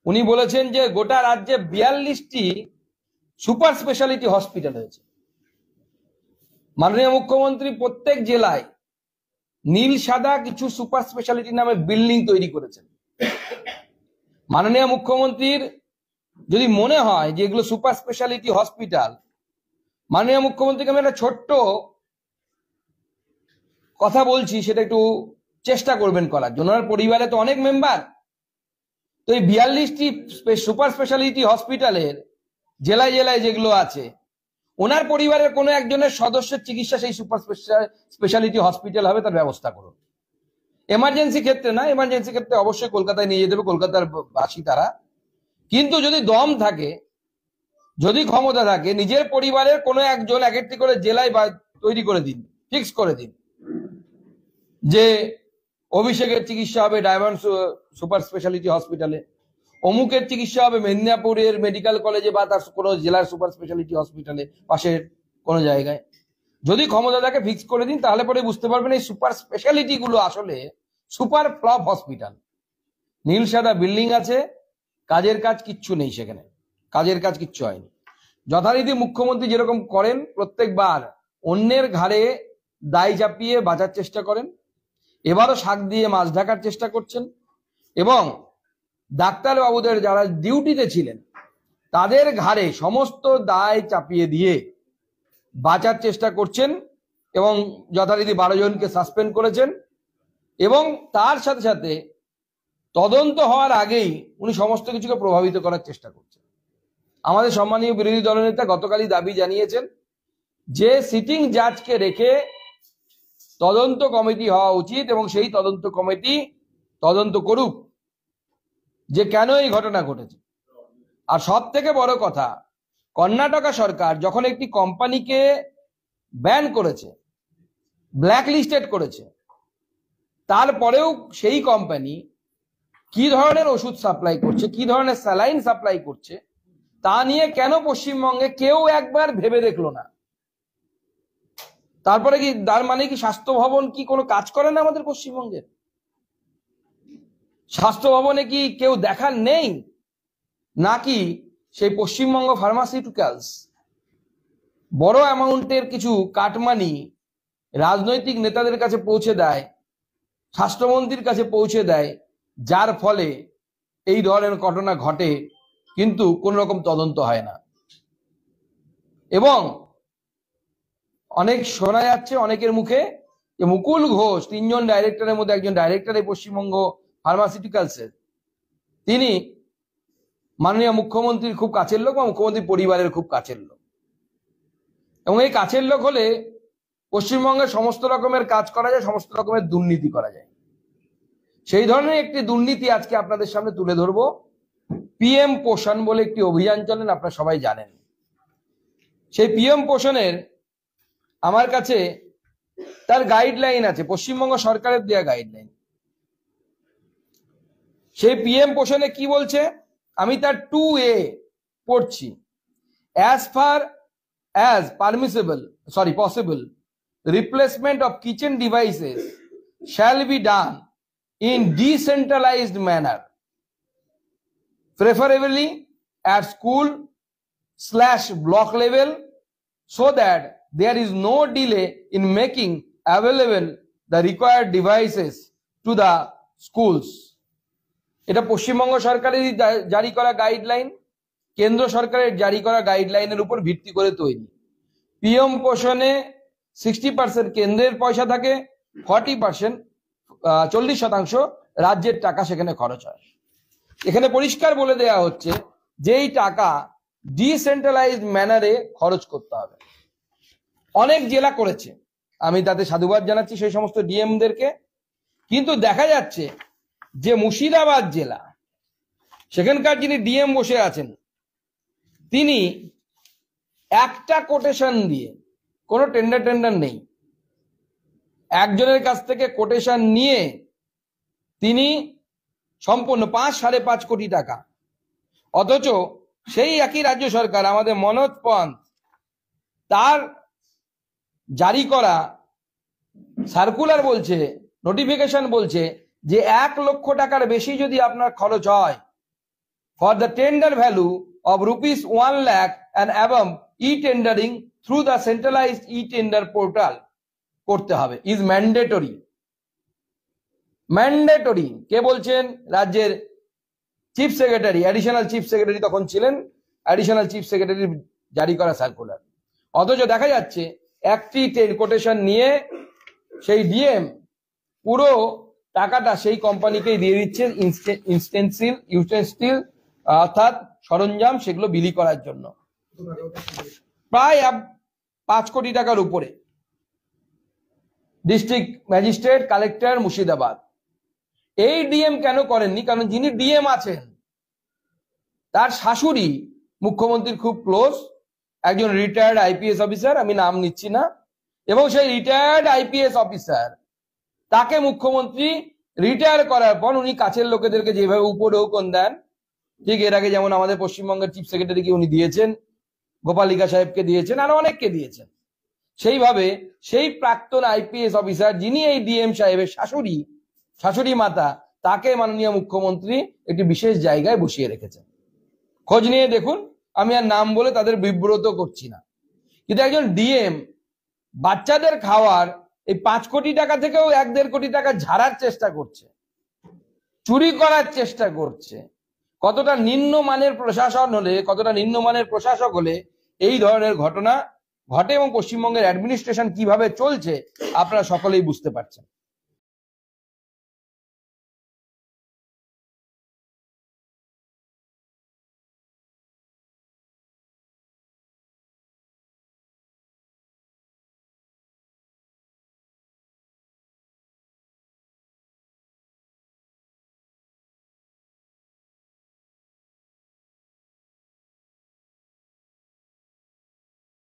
উনি বলেছেন যে গোটা রাজ্যে 42টি সুপার স্পেশালিটি হসপিটাল হয়েছে। মাননীয় মুখ্যমন্ত্রী প্রত্যেক জেলায় নীল সাদা কিছু সুপার স্পেশালিটি নামে বিল্ডিং তৈরি করেছেন। মাননীয় মুখ্যমন্ত্রীর যদি মনে হয় যে এগুলো সুপার স্পেশালিটি হসপিটাল, মাননীয় মুখ্যমন্ত্রীকে আমি একটা ছোট্ট কথা বলছি, সেটা একটু চেষ্টা করবেন করার জন্য। ওনার পরিবারে তো অনেক মেম্বার, তো এই 42টি সুপার স্পেশালিটি হসপিটালের জেলায় জেলায় যেগুলো আছে, ওনার পরিবারের কোনো একজনের সদস্যের চিকিৎসা সেই সুপার স্পেশালিটি হসপিটাল হবে, তার ব্যবস্থা করুন। এমার্জেন্সি ক্ষেত্রে না, এমার্জেন্সি ক্ষেত্রে অবশ্যই কলকাতায় নিয়ে যেতে হবে, কলকাতার বাসী তারা। কিন্তু যদি দম থাকে, যদি ক্ষমতা থাকে, নিজের পরিবারের কোনো একজন এক একটি করে জেলায় তৈরি করে দিন, ফিক্স করে দিন যে অভিষেকের চিকিৎসা হবে ডায়মন্ড সুপার স্পেশালিটি হসপিটালে, অমুকের চিকিৎসা হবে মেদিনীপুরের মেডিকেল কলেজে বা তার কোনো জেলার সুপার স্পেশালিটি হসপিটালে পাশের কোনো জায়গায়। যদি ক্ষমতা থাকে ফিক্স করে দিন, তাহলে পরে বুঝতে পারবেন এই সুপার স্পেশালিটি গুলো আসলে সুপার ফ্লপ হসপিটাল। নীল সাদা বিল্ডিং আছে, কাজের কাজ কিচ্ছু নেই সেখানে, কাজের কাজ কিচ্ছু হয়নি। যথারীতি মুখ্যমন্ত্রী যেরকম করেন প্রত্যেকবার, অন্যের ঘাড়ে দায় চাপিয়ে বাঁচার চেষ্টা করেন, এবারও শাক দিয়ে মাছ ঢাকার চেষ্টা করছেন এবং ডাক্তার বাবুদের যারা ডিউটিতে ছিলেন তাদের ঘাড়ে সমস্ত দায় চাপিয়ে দিয়ে বাঁচার চেষ্টা করছেন এবং যথারীতি 12 জনকে সাসপেন্ড করেছেন। এবং তার সাথে সাথে তদন্ত হওয়ার আগেই উনি সমস্ত কিছুকে প্রভাবিত করার চেষ্টা করছেন। আমাদের সম্মানীয় বিরোধী দলনেতা গতকালই দাবি জানিয়েছেন যে সিটিং জাজকে রেখে তদন্ত কমিটি হওয়া উচিত এবং সেই তদন্ত কমিটি তদন্ত করুক যে কেন এই ঘটনা ঘটেছে। আর সব থেকে বড় কথা, কর্ণাটকা সরকার যখন একটি কোম্পানিকে ব্যান করেছে, ব্ল্যাক লিস্টেড করেছে, তারপরেও সেই কোম্পানি কি ধরনের ওষুধ সাপ্লাই করছে, কি ধরনের স্যালাইন সাপ্লাই করছে, তা নিয়ে কেন পশ্চিমবঙ্গে কেউ একবার ভেবে দেখলো না? তারপরে কি তার মানে কি স্বাস্থ্য ভবন কি কোনো কাজ করে না আমাদের পশ্চিমবঙ্গে? স্বাস্থ্য ভবনে কি কেউ দেখার নেই? নাকি সেই পশ্চিমবঙ্গ ফার্মাসিউটিক্যালস বড় অ্যামাউন্টের কিছু কাটমানি রাজনৈতিক নেতাদের কাছে পৌঁছে দেয়, স্বাস্থ্যমন্ত্রীর কাছে পৌঁছে দেয়, যার ফলে এই ধরনের ঘটনা ঘটে কিন্তু কোন রকম তদন্ত হয় না। এবং অনেক শোনা যাচ্ছে অনেকের মুখে যে মুকুল ঘোষ, 3 জন ডাইরেক্টরের মধ্যে একজন ডাইরেক্টর এই পশ্চিমবঙ্গ ফার্মাসিউটিক্যালসের, তিনি মাননীয় মুখ্যমন্ত্রীর খুব কাছের লোক বা মুখ্যমন্ত্রীর পরিবারের খুব কাছের লোক। এবং এই কাছের লোক হলে পশ্চিমবঙ্গের সমস্ত রকমের কাজ করা যায়, সমস্ত রকমের দুর্নীতি করা যায়। সেই ধরনের একটি দুর্নীতি আজকে আপনাদের সামনে তুলে ধরবো। পিএম পোষণ বলে একটি অভিযান চলেন, আপনারা সবাই জানেন। সেই পিএম পোষণের আমার কাছে তার গাইডলাইন আছে, পশ্চিমবঙ্গ সরকারের দেওয়া গাইডলাইন। সেই পিএম পোষণে কি বলছে আমি তার 2A পড়ছি। as far as possible replacement of kitchen devices shall be done in decentralized manner, preferably at school/block level, so that there is no delay in making available the required devices to the schools. এটা পশ্চিমবঙ্গ সরকারের জারি করা guideline, কেন্দ্র সরকারের জারি করা গাইডলাইনের উপর ভিত্তি করে তৈরি। পিএম পোষণে 60% কেন্দ্রের পয়সা থাকে, 40% রাজ্যের টাকা সেখানে খরচ হয়। এখানে পরিষ্কার বলে দেয়া হচ্ছে যে এই টাকা ডিসেন্ট্রালাইজড ম্যানারে খরচ করতে হবে। অনেক জেলা করেছে, আমি তাতে সাধুবাদ জানাচ্ছি সেই সমস্ত ডিএমদেরকে। কিন্তু দেখা যাচ্ছে যে মুর্শিদাবাদ জেলা, সেখানকার যিনি ডিএম বসে আছেন, তিনি একটা কোটেশন দিয়ে, কোনো টেন্ডার নেই, একজনের কাছ থেকে কোটেশন নিয়ে তিনি সম্পূর্ণ 5-5.5 কোটি টাকা, অথচ সেই একই রাজ্য সরকার আমাদের মনোজ পন্থ তার জারি করা সার্কুলার বলছে, নোটিফিকেশন বলছে যে 1 লক্ষ টাকার বেশি যদি আপনার খরচ হয় for the tender value of rupees 1 lakh and above e-tendering through the centralized e-tender portal করতে হবে, is mandatory. ম্যান্ডেটরি কে বলছেন? রাজ্যের chief secretary, additional chief secretary তখন ছিলেন, অ্যাডিশনাল চিফ সেক্রেটারি জারি করা সার্কুলার। অথচ দেখা যাচ্ছে একটি কোটেশন নিয়ে সেই ডিএম পুরো টাকাটা সেই কোম্পানিকেই দিয়ে দিচ্ছে ইউটেন্সিল অর্থাৎ সরঞ্জাম সেগুলো বিলি করার জন্য, প্রায় 5 কোটি টাকার উপরে। District magistrate, collector Murshidabad. এই ডিএম কেন করেননি? কারণ যিনি ডিএম আছেন তার শাশুড়ি মুখ্যমন্ত্রীর খুব ক্লোজ, একজন রিটায়ার্ড আইপিএস অফিসার, আমি নাম নিচ্ছি না, এবং সেই রিটায়ার্ড আইপিএস অফিসার তাকে মুখ্যমন্ত্রী রিটায়ার করার পর উনি কাছের লোকেদেরকে যেভাবে উপঢৌকন দেন, ঠিক এর আগে যেমন আমাদের পশ্চিমবঙ্গের চিফ সেক্রেটারিকে উনি দিয়েছেন, গোপালিকা সাহেবকে দিয়েছেন, আরো অনেককে দিয়েছেন, সেইভাবে সেই প্রাক্তন আইপিএস অফিসার যিনি এই ডিএম সাহেবের শাশুড়ি মাতা, তাকে মাননীয় মুখ্যমন্ত্রী একটি বিশেষ জায়গায় বসিয়ে রেখেছেন। খোঁজ নিয়ে দেখুন, আমি আর নাম বলে তাদের বিব্রত করছি না। কিন্তু একজন ডিএম বাচ্চাদের খাওয়ার এই 5 কোটি টাকা থেকেও 1-1.5 কোটি টাকা ঝাড়ার চেষ্টা করছে, চুরি করার চেষ্টা করছে। কতটা নিম্নমানের প্রশাসন হলে, কতটা নিম্নমানের প্রশাসক হলে এই ধরনের ঘটনা ঘটে এবং পশ্চিমবঙ্গের অ্যাডমিনিস্ট্রেশন কিভাবে চলছে আপনারা সকলেই বুঝতে পারছেন।